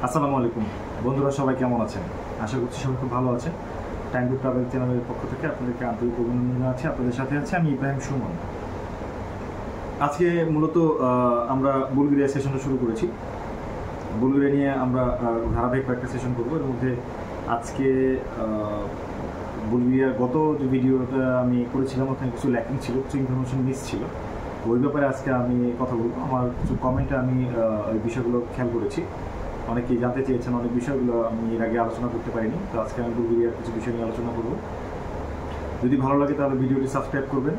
আসসালামু আলাইকুম বন্ধুরা, সবাই কেমন আছেন? আশা করছি সবাই খুব ভালো আছেন। টাইম টু ট্রাভেল চ্যানেলের পক্ষ থেকে আপনাদেরকে আন্তরিক অভিনন্দন জানাচ্ছি। আপনাদের সাথে আছি আমি ইব্রাহিম সুমন। আজকে মূলত আমরা বুলগেরিয়া সেশনটা শুরু করেছি। বুলগেরিয়া নিয়ে আমরা ধারাবাহিক কয়েকটা সেশন করবো। এর মধ্যে আজকে বুলগেরিয়ার গত যে ভিডিওটা আমি করেছিলাম ওখানে কিছু ল্যাকিং ছিল, কিছু ইনফরমেশন মিস ছিল। ওই ব্যাপারে আজকে আমি কথা বলবো। আমার কিছু কমেন্টে আমি ওই বিষয়গুলো খেয়াল করেছি। অনেকেই জানতে চেয়েছেন, অনেক বিষয়গুলো আমি এর আগে আলোচনা করতে পারিনি। তো আজকে আমি বুলগেরিয়ার কিছু বিষয় নিয়ে আলোচনা করব। যদি ভালো লাগে তাহলে ভিডিওটি সাবস্ক্রাইব করবেন,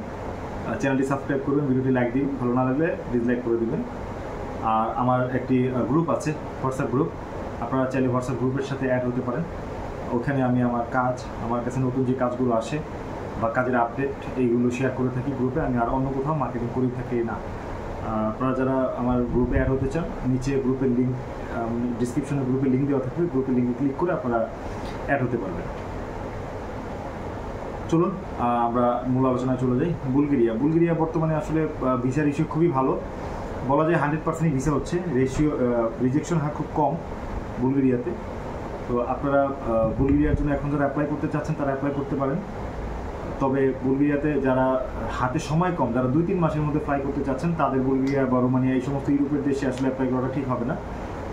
চ্যানেলটি সাবস্ক্রাইব করবেন, ভিডিওটি লাইক দিন, ভালো না লাগলে ডিসলাইক করে দেবেন। আর আমার একটি গ্রুপ আছে, হোয়াটসঅ্যাপ গ্রুপ। আপনারা চাইলে হোয়াটসঅ্যাপ গ্রুপের সাথে অ্যাড হতে পারেন। ওখানে আমি আমার কাজ, আমার কাছে নতুন যে কাজগুলো আসে বা কাজের আপডেট, এইগুলো শেয়ার করে থাকি গ্রুপে। আমি আর অন্য কোথাও মার্কেটিং করে থাকি না। আপনারা যারা আমার গ্রুপে অ্যাড হতে চান, নিচে গ্রুপের লিঙ্ক, ডিসক্রিপশনে গ্রুপের লিঙ্ক দেওয়া থাকবে, গ্রুপের লিঙ্কে ক্লিক করে আপনারা অ্যাড হতে পারবেন। চলুন আমরা মূল আলোচনায় চলে যাই। বুলগেরিয়া বর্তমানে আসলে ভিসার ইস্যু খুবই ভালো, বলা যায় 100% ভিসা হচ্ছে। রিজেকশন হার খুব কম বুলগেরিয়াতে। তো আপনারা বুলগেরিয়ার জন্য এখন যারা অ্যাপ্লাই করতে চাচ্ছেন তারা অ্যাপ্লাই করতে পারেন। তবে বুলগেরিয়াতে যারা হাতে সময় কম, যারা 2-3 মাসের মধ্যে ফ্লাই করতে চাচ্ছেন, তাদের বুলগেরিয়া বা রোমানিয়া এই সমস্ত ইউরোপের দেশে আসলে অ্যাপ্লাই করাটা ঠিক হবে না।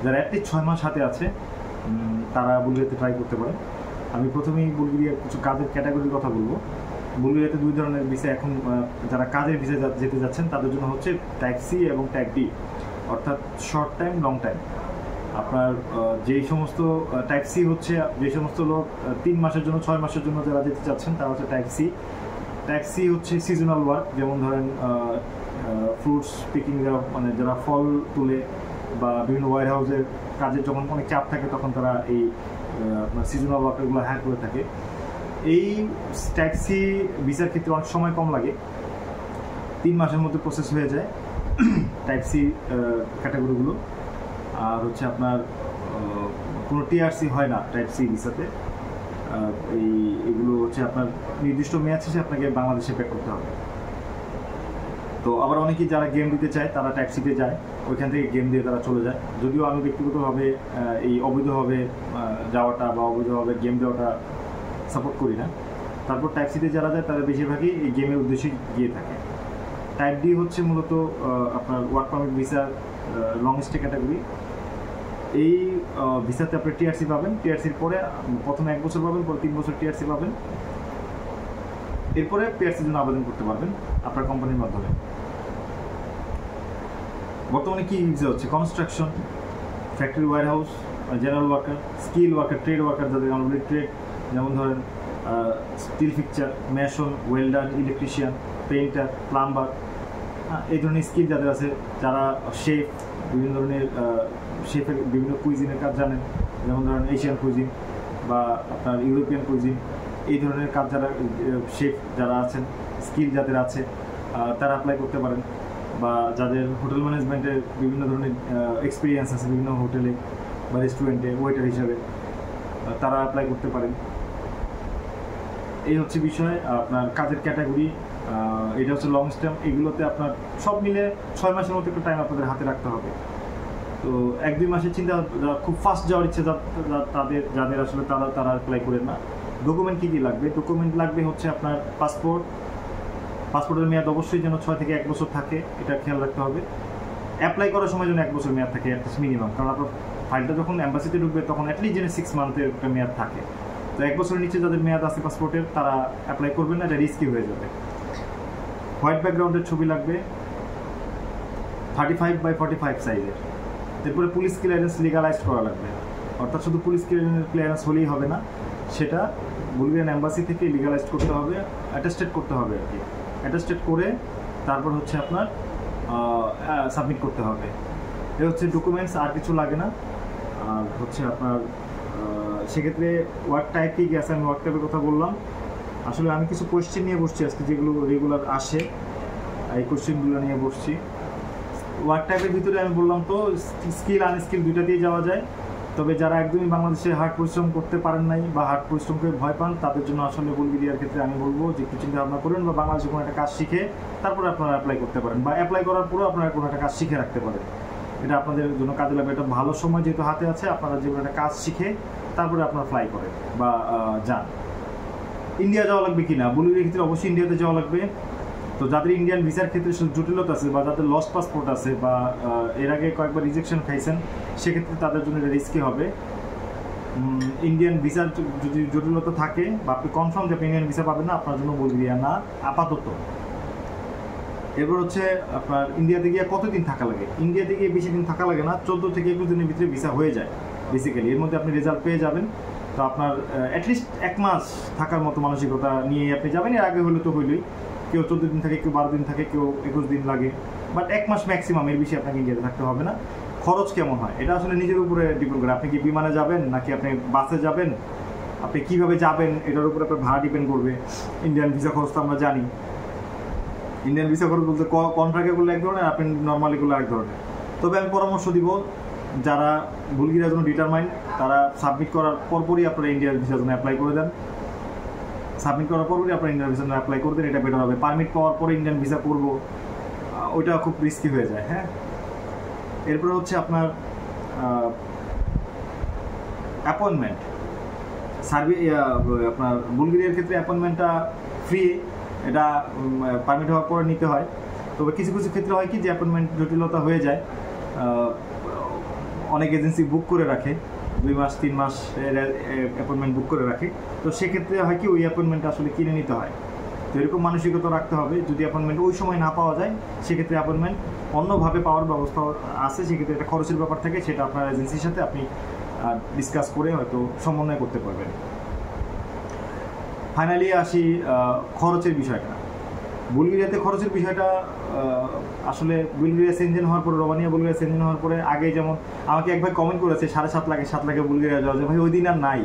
যারা অ্যাটলিস্ট 6 মাস হাতে আছে তারা বুলগেরিয়াতে ট্রাই করতে পারে। আমি প্রথমেই বুলগেরিয়ার কিছু কাজের ক্যাটাগরির কথা বলবো। বুলগেরিয়াতে 2 ধরনের ভিসা এখন, যারা কাজের ভিসা যেতে যাচ্ছেন তাদের জন্য হচ্ছে টাইপ সি এবং টাইপ ডি, অর্থাৎ শর্ট টাইম, লং টাইম। আপনার যেই সমস্ত টাইপ সি হচ্ছে, যে সমস্ত লোক 3 মাসের জন্য, 6 মাসের জন্য যারা যেতে চাচ্ছেন তারা হচ্ছে টাইপ সি। টাইপ সি হচ্ছে সিজনাল ওয়ার্ক, যেমন ধরেন ফ্রুটস পিকিং, যারা ফল তুলে বা বিভিন্ন ওয়ার হাউসের কাজের যখন অনেক চাপ থাকে তখন তারা এই আপনার সিজনাল ওয়ার্কারগুলো হায়ার করে থাকে। এই টাইপ সি ভিসার ক্ষেত্রে অনেক সময় কম লাগে, 3 মাসের মধ্যে প্রসেস হয়ে যায় টাইপ সি ক্যাটাগরিগুলো। আর হচ্ছে আপনার কোনো টিআরসি হয় না টাইপ সি ভিসাতে। এগুলো হচ্ছে আপনার নির্দিষ্ট মেয়াদ শেষে আপনাকে বাংলাদেশে ব্যাক করতে হবে। তো আবার অনেকেই যারা গেম দিতে চায় তারা টাইপ সিতে যায়, ওইখান থেকে গেম দিয়ে তারা চলে যায়। যদিও আমি ব্যক্তিগতভাবে এই অবৈধভাবে যাওয়াটা বা অবৈধভাবে গেম দেওয়াটা সাপোর্ট করি না। তারপর টাইপ সিতে যারা যায় তারা বেশিরভাগই এই গেমের উদ্দেশ্যে গিয়ে থাকে। টাইপ ডি হচ্ছে মূলত আপনার ওয়ার্ক পারমিট ভিসার লং স্টে ক্যাটাগরি। এই ভিসাতে আপনি টিআরসি পাবেন। টিআরসির পরে প্রথমে 1 বছর পাবেন, পরে 3 বছর টিআরসি পাবেন। এরপরে পিআরসির জন্য আবেদন করতে পারবেন আপনার কোম্পানির মাধ্যমে। বর্তমানে কি ভিসা হচ্ছে? Construction, factory, warehouse, general worker, skill worker, trade worker, যাদের আমরা বলি ট্রেড, যেমন ধরেন steel fixture, mason, welder, electrician, painter, plumber, এই ধরনের স্কিল যাদের আছে, যারা শেফ, বিভিন্ন ধরনের শেফের বিভিন্ন কুইজিনের কাজ জানেন, যেমন ধরেন এশিয়ান কুইজিন বা আপনার ইউরোপিয়ান কুইজিন, এই ধরনের কাজ যারা শেফ যারা আছেন, স্কিল যাদের আছে তারা অ্যাপ্লাই করতে পারেন। বা যাদের হোটেল ম্যানেজমেন্টের বিভিন্ন ধরনের এক্সপিরিয়েন্স আছে, বিভিন্ন হোটেলে বা রেস্টুরেন্টে ওয়েটার হিসাবে, তারা অ্যাপ্লাই করতে পারেন। এই হচ্ছে বিষয় আপনার কাজের ক্যাটাগরি। এটা হচ্ছে লং টার্ম। এগুলোতে আপনার সব মিলে 6 মাসের মতো একটু টাইম আপনাদের হাতে রাখতে হবে। তো 1-2 মাসের চিন্তা, খুব ফাস্ট যাওয়ার ইচ্ছে যাদের আসলে তারা অ্যাপ্লাই করেন না। ডকুমেন্ট কী লাগবে? ডকুমেন্ট লাগবে হচ্ছে আপনার পাসপোর্টের মেয়াদ অবশ্যই যেন 6 থেকে 1 বছর থাকে, এটা খেয়াল রাখতে হবে। অ্যাপ্লাই করার সময় যেন 1 বছর মেয়াদ থাকে অ্যাটলিস্ট মিনিমাম, কারণ আপনার ফাইলটা যখন অ্যাম্বাসিতে ঢুকবে তখন অ্যাটলিস্ট যেন 6 মান্থের একটা মেয়াদ থাকে। তো 1 বছরের নিচে যাদের মেয়াদ আছে পাসপোর্টের তারা অ্যাপ্লাই করবেন না, এটা রিস্কি হয়ে যাবে। হোয়াইট ব্যাকগ্রাউন্ডের ছবি লাগবে, 35x45 সাইজের। এরপরে পুলিশ ক্লিয়ারেন্স লিগালাইজড করা লাগবে, অর্থাৎ শুধু পুলিশ ক্লিয়ারেন্স হলেই হবে না, সেটা বুলগেরিয়ান অ্যাম্বাসি থেকে লিগালাইজড করতে হবে, অ্যাটেস্টেড করতে হবে আর কি। অ্যাটেস্টেড করে তারপর হচ্ছে আপনার সাবমিট করতে হবে। এ হচ্ছে ডকুমেন্টস, আর কিছু লাগে না। আর হচ্ছে আপনার সেক্ষেত্রে ওয়ার্ক টাইপ কী আছে, আমি ওয়ার্ক টাইপের কথা বললাম। আসলে আমি কিছু কোয়েশ্চেন নিয়ে বসছি আজকে, যেগুলো রেগুলার আসে, এই কোয়েশ্চেনগুলো নিয়ে বসছি। ওয়ার্ক টাইপের ভিতরে আমি বললাম তো স্কিল আনস্কিল দুইটা দিয়ে যাওয়া যায়। তবে যারা একদমই বাংলাদেশে হার্ড পরিশ্রম করতে পারেন নাই বা হার্ড পরিশ্রমকে ভয় পান, তাদের জন্য আসলে বুলগেরিয়ার ক্ষেত্রে আমি বলবো যে একটু চিন্তা ভাবনা করুন, বা বাংলাদেশে কোনো একটা কাজ শিখে তারপরে আপনারা অ্যাপ্লাই করতে পারেন, বা অ্যাপ্লাই করার পরেও আপনারা কোনো একটা কাজ শিখে রাখতে পারেন। এটা আপনাদের জন্য কাজে লাগবে। এটা ভালো সময় যেহেতু হাতে আছে, আপনারা যেগুলো একটা কাজ শিখে তারপরে আপনারা ফ্লাই করেন বা যান। ইন্ডিয়া যাওয়া লাগবে কি না, বুলগেরিয়ার ক্ষেত্রে অবশ্যই ইন্ডিয়াতে যাওয়া লাগবে। তো যাদের ইন্ডিয়ান ভিসার ক্ষেত্রে জটিলতা আছে বা যাদের লস্ট পাসপোর্ট আছে বা এর আগে কয়েকবার রিজেকশন খাইছেন, সেক্ষেত্রে তাদের জন্য এটা রিস্কি হবে। ইন্ডিয়ান ভিসার যদি জটিলতা থাকে বা আপনি কনফার্ম যে আপনি ইন্ডিয়ান ভিসা পাবেন না, আপনার জন্য বুলগেরিয়া না আপাতত। এরপর হচ্ছে আপনার ইন্ডিয়াতে গিয়ে কতদিন থাকা লাগে। ইন্ডিয়াতে গিয়ে বেশি দিন থাকা লাগে না, 14 থেকে 21 দিনের ভিতরে ভিসা হয়ে যায় বেসিক্যালি। এর মধ্যে আপনি রেজাল্ট পেয়ে যাবেন। তো আপনার অ্যাটলিস্ট 1 মাস থাকার মতো মানসিকতা নিয়ে আপনি যাবেন। এর আগে হলে তো হইলই, কেউ 14 দিন থাকে, কেউ 12 দিন থাকে, কেউ 21 দিন লাগে, বাট 1 মাস ম্যাক্সিমাম, এর বেশি আপনাকে ইন্ডিয়াতে থাকতে হবে না। খরচ কেমন হয় এটা আসলে নিজের উপরে ডিপেন্ড করে। আপনি কি বিমানে যাবেন নাকি আপনি বাসে যাবেন, আপনি কীভাবে যাবেন এটার উপরে আপনার ভাড়া ডিপেন্ড করবে। ইন্ডিয়ান ভিসা খরচ তো আমরা জানি। ইন্ডিয়ান ভিসা খরচ বলতে কন্ট্রাক্টে করলে এক ধরনের, আপনি নর্মালি করলে এক ধরনের। তবে আমি পরামর্শ দিব, যারা বুলগেরিয়ার জন্য ডিটারমাইন্ড, তারা সাবমিট করার পরপরই আপনারা ইন্ডিয়ান ভিসার জন্য অ্যাপ্লাই করে দেন। সাবমিট করার পরপরই আপনারা ইন্ডিয়ান ভিসার জন্য অ্যাপ্লাই করে দেন, এটা বেটার হবে। পারমিট পাওয়ার পরে ইন্ডিয়ান ভিসা করবো, ওইটা খুব রিস্কি হয়ে যায়। হ্যাঁ, এরপরে হচ্ছে আপনার অ্যাপয়েন্টমেন্ট। আপনার বুলগেরিয়ার ক্ষেত্রে অ্যাপয়েন্টমেন্টটা ফ্রি, এটা পারমিট হওয়ার পরে নিতে হয়। তবে কিছু কিছু ক্ষেত্রে হয় কি যে অ্যাপয়েন্টমেন্ট জটিলতা হয়ে যায়, অনেক এজেন্সি বুক করে রাখে, 2 মাস 3 মাস অ্যাপয়েন্টমেন্ট বুক করে রাখে। তো সেক্ষেত্রে হয় কি ওই অ্যাপয়েন্টমেন্টটা আসলে কিনে নিতে হয়। তো এরকম মানসিকতা রাখতে হবে, যদি অ্যাপয়েন্টমেন্ট ওই সময় না পাওয়া যায়, সেক্ষেত্রে অ্যাপয়েন্টমেন্ট অন্যভাবে পাওয়ার ব্যবস্থা আছে। সেক্ষেত্রে একটা খরচের ব্যাপার থাকে, সেটা আপনার এজেন্সির সাথে আপনি ডিসকাস করে হয়তো সমন্বয় করতে পারবেন। ফাইনালি আসি খরচের বিষয়টা। বুলগেরিয়াতে খরচের বিষয়টা আসলে বুলগেরিয়া সেনজেন হওয়ার পরে, রোমানিয়া বুলগেরিয়া সেনজেন হওয়ার পরে, আগে যেমন আমাকে এক ভাই কমেন্ট করেছে 7.5 লাখে 7 লাখে বুলগেরিয়া যাওয়া যায়, ভাই ওই দিন আর নাই।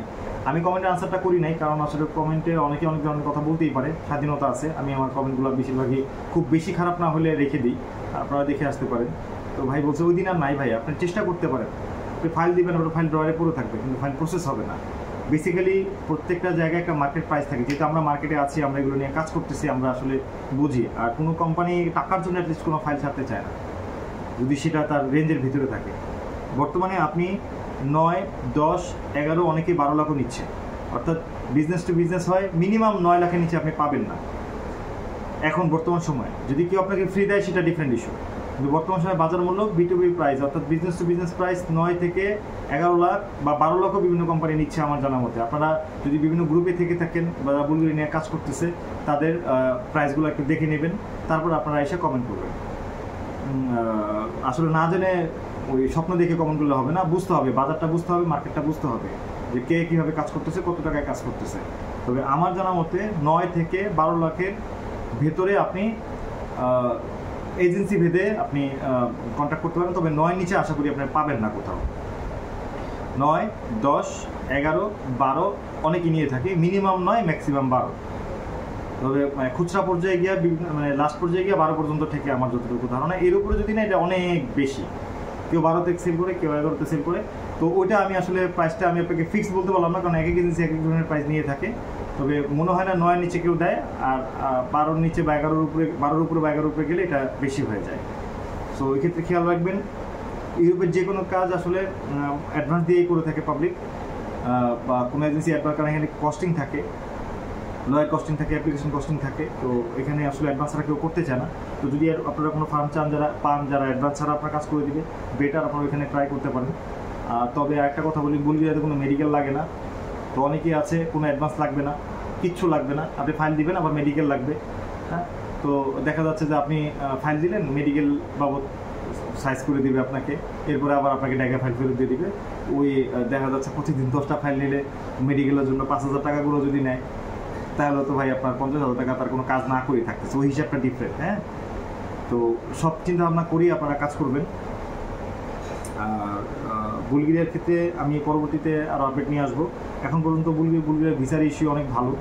আমি কমেন্টের আনসারটা করি নাই, কারণ আসলে কমেন্টে অনেকে অনেক ধরনের কথা বলতেই পারে, স্বাধীনতা আছে। আমি আমার কমেন্টগুলো বেশিরভাগই খুব বেশি খারাপ না হলে রেখে দিই, আপনারা দেখে আসতে পারেন। তো ভাই বলছে ওই দিন আর নাই ভাই, আপনি চেষ্টা করতে পারেন, আপনি ফাইল দিবেন, আপনার ফাইল ড্রয়ারে পড়ে থাকবে, কিন্তু ফাইল প্রসেস হবে না। বেসিক্যালি প্রত্যেকটা জায়গায় একটা মার্কেট প্রাইস থাকে, যেহেতু আমরা মার্কেটে আছি, আমরা এগুলো নিয়ে কাজ করতেছি, আমরা আসলে বুঝি। আর কোনো কোম্পানি টাকার জন্য অ্যাটলিস্ট কোনো ফাইল ছাড়তে চায় না, যদি সেটা তার রেঞ্জের ভিতরে থাকে। বর্তমানে আপনি 9, 10, 11, অনেকেই 12 লাখও নিচ্ছে, অর্থাৎ বিজনেস টু বিজনেস হয়, মিনিমাম 9 লাখের নিচে আপনি পাবেন না এখন বর্তমান সময়ে। যদি কেউ আপনাকে ফ্রি দেয় সেটা ডিফারেন্ট ইস্যু, কিন্তু বর্তমান সময় বাজার মূল্য B2B প্রাইস, অর্থাৎ বিজনেস টু বিজনেস প্রাইস 9 থেকে 11 লাখ বা 12 লাখও বিভিন্ন কোম্পানি নিচ্ছে আমার জানা মতে। আপনারা যদি বিভিন্ন গ্রুপে থেকে থাকেন বা বুলগেরিয়া নিয়ে কাজ করতেছে, তাদের প্রাইসগুলো একটু দেখে নেবেন, তারপর আপনারা এসে কমেন্ট করবেন। আসলে না জেনে ওই স্বপ্ন দেখে কমেন্টগুলো হবে না, বুঝতে হবে, বাজারটা বুঝতে হবে, মার্কেটটা বুঝতে হবে, যে কে কীভাবে কাজ করতেছে, কত টাকায় কাজ করতেছে। তবে আমার জানা মতে 9 থেকে 12 লাখের ভেতরে আপনি এজেন্সি ভেদে আপনি কন্ট্যাক্ট করতে পারেন। তবে 9 নিচে আশা করি আপনি পাবেন না কোথাও। 9, 10, 11, 12 অনেকেই নিয়ে থাকে, মিনিমাম 9, ম্যাক্সিমাম 12। তবে খুচরা পর্যায়ে গিয়ে মানে লাস্ট পর্যায়ে গিয়ে 12 পর্যন্ত থেকে আমার যতটুকু ধারণা। এর উপরে যদি না, এটা অনেক বেশি, কেউ 12তে সেল করে, কেউ 11তে সেল করে। তো ওইটা আমি আসলে প্রাইসটা আমি আপনাকে ফিক্স বলতে পারলাম না, কারণ এক এক এজেন্সি এক এক ধরনের প্রাইস নিয়ে থাকে। তবে মনে হয় না 9 নিচে কেউ দেয়, আর 12 নিচে বা 11 উপরে, 12 উপরে বা 11 উপরে গেলে এটা বেশি হয়ে যায়। সো এই ক্ষেত্রে খেয়াল রাখবেন। ইউরোপের যে কোনো কাজ আসলে অ্যাডভান্স দিয়েই করে থাকে পাবলিক, বা কোনো এজেন্সি অ্যাডভান্স, কারণ এখানে কস্টিং থাকে, লয়ার কস্টিং থাকে, অ্যাপ্লিকেশন কস্টিং থাকে। তো এখানে আসলে অ্যাডভান্স ছাড়া কেউ করতে চায় না। তো যদি আপনারা কোনো ফার্ম চান, যারা অ্যাডভান্স ছাড়া আপনার কাজ করে দিবে, বেটার আপনারা এখানে ট্রাই করতে পারেন। তবে একটা কথা বলি, বুলগেরিয়াতে কোনো মেডিকেল লাগে না। তো অনেকেই আছে কোনো অ্যাডভান্স লাগবে না, কিচ্ছু লাগবে না, আপনি ফাইল দিবেন, আবার মেডিকেল লাগবে। হ্যাঁ, তো দেখা যাচ্ছে যে আপনি ফাইল দিলেন, মেডিকেল বাবদ সাইজ করে দিবে আপনাকে, এরপরে আবার আপনাকে টাকা ফাইল ফেরত দিয়ে দিবে। ওই দেখা যাচ্ছে প্রতিদিন 10টা ফাইল নিলে মেডিকেলের জন্য 5,000 টাকাগুলো যদি নেয়, তাহলে তো ভাই আপনার 50,000 টাকা তার কোনো কাজ না করেই থাকতেছে, ওই হিসাবটা ডিফারেন্ট। হ্যাঁ, তো সব চিন্তা ভাবনা করি আপনারা কাজ করবেন। আর বুলগেরিয়ার ক্ষেত্রে আমি পরবর্তীতে আরও আপডেট নিয়ে আসবো। এখন পর্যন্ত বুলগেরিয়ার ভিসার ইস্যু অনেক ভালো।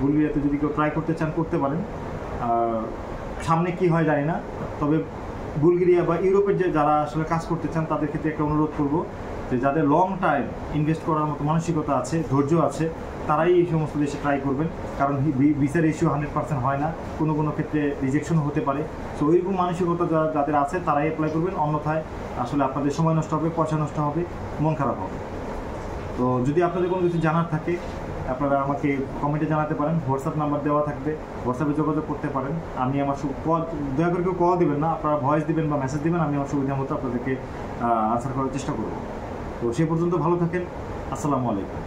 বুলগেরিয়াতে যদি কেউ ট্রাই করতে চান করতে পারেন, সামনে কি হয় জানি না। তবে বুলগেরিয়া বা ইউরোপের যারা আসলে কাজ করতে চান, তাদের ক্ষেত্রে একটা অনুরোধ করবো যে যাদের লং টাইম ইনভেস্ট করার মতো মানসিকতা আছে, ধৈর্য আছে, তারাই এই সমস্ত দেশে ট্রাই করবেন, কারণ ভিসা রেশিও 100% হয় না, কোনো কোনো ক্ষেত্রে রিজেকশন হতে পারে। সো ওইরকম মানসিকতা যাদের আছে তারাই অ্যাপ্লাই করবেন, অন্যথায় আসলে আপনাদের সময় নষ্ট হবে, পয়সা নষ্ট হবে, মন খারাপ হবে। তো যদি আপনাদের কোনো কিছু জানার থাকে আপনারা আমাকে কমেন্টে জানাতে পারেন, হোয়াটসঅ্যাপ নাম্বার দেওয়া থাকবে, হোয়াটসঅ্যাপে যোগাযোগ করতে পারেন। আমি আমার দয়া করে কেউ কল দেবেন না, আপনারা ভয়েস দিবেন বা মেসেজ দেবেন, আমি আমার সুবিধা মতো আপনাদেরকে আনসার করার চেষ্টা করব। তো সে পর্যন্ত ভালো থাকেন, আসসালামু আলাইকুম।